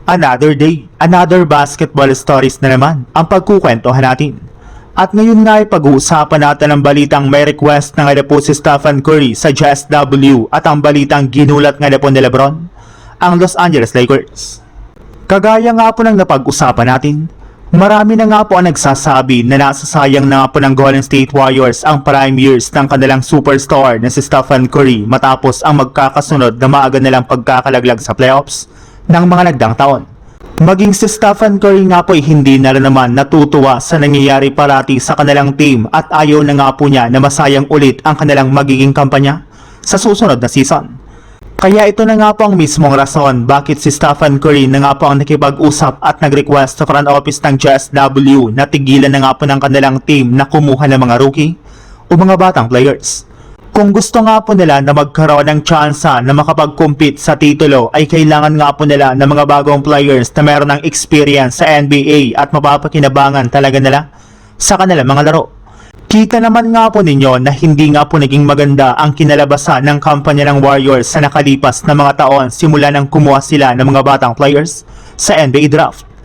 Another day, another basketball stories na naman ang pagkukwentuhan natin. At ngayon nga ay pag-uusapan natin ang balitang may request na nga po si Stephen Curry sa JSW at ang balitang ginulat nga po ni Lebron, ang Los Angeles Lakers. Kagaya nga po ng napag-usapan natin, marami na nga po ang nagsasabi na nasasayang na nga po ng Golden State Warriors ang prime years ng kanilang superstar na si Stephen Curry matapos ang magkakasunod na maaga nilang pagkakalaglag sa playoffs ng mga nagdaang taon. Maging si Stephen Curry nga po ay hindi na rin naman natutuwa sa nangyayari parati sa kanilang team at ayaw na nga po niya na masayang ulit ang kanilang magiging kampanya sa susunod na season. Kaya ito na nga po ang mismong rason bakit si Stephen Curry na nga po ang nakipag-usap at nag-request sa front office ng JSW na tigilan na nga po ng kanilang team na kumuha ng mga rookie o mga batang players. Kung gusto nga po nila na magkaroon ng tsansa na makapag-compete sa titulo ay kailangan nga po nila ng mga bagong players na meron ng experience sa NBA at mapapakinabangan talaga nila sa kanilang mga laro. Kita naman nga po ninyo na hindi nga po naging maganda ang kinalabasan ng kampanya ng Warriors sa nakalipas na mga taon simula nang kumuha sila ng mga batang players sa NBA draft.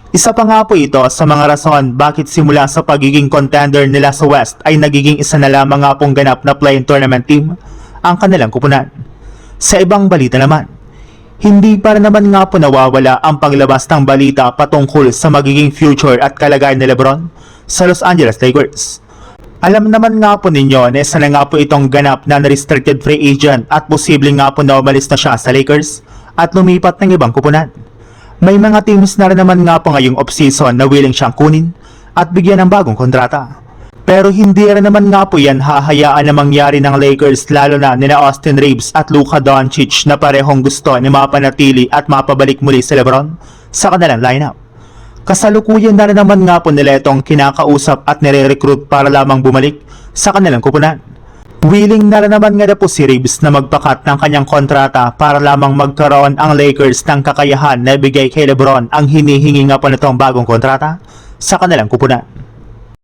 Isa pa nga po ito sa mga rason bakit simula sa pagiging contender nila sa West ay nagiging isa na lamang nga pong ganap na play-in tournament team ang kanilang kupunan. Sa ibang balita naman, hindi pa rin naman nga po nawawala ang paglabas ng balita patungkol sa magiging future at kalagayan ni Lebron sa Los Angeles Lakers. Alam naman nga po ninyo na isa na nga po itong ganap na restricted free agent at posibleng nga po na umalis na siya sa Lakers at lumipat ng ibang kupunan. May mga teams na rin naman nga po ngayong off-season na willing siyang kunin at bigyan ng bagong kontrata. Pero hindi rin naman nga po yan hahayaan na mangyari ng Lakers lalo na nila Austin Reeves at Luka Doncic na parehong gusto na mapanatili at mapabalik muli si Lebron sa kanilang lineup. Kasalukuyan na rin naman nga po nila itong kinakausap at nire-recruit para lamang bumalik sa kanilang kupunan. Willing na rin naman nga po si Reeves na magpakat ng kanyang kontrata para lamang magkaroon ang Lakers ng kakayahan na ibigay kay Lebron ang hinihingi nga po nitong bagong kontrata sa kanilang kupunan.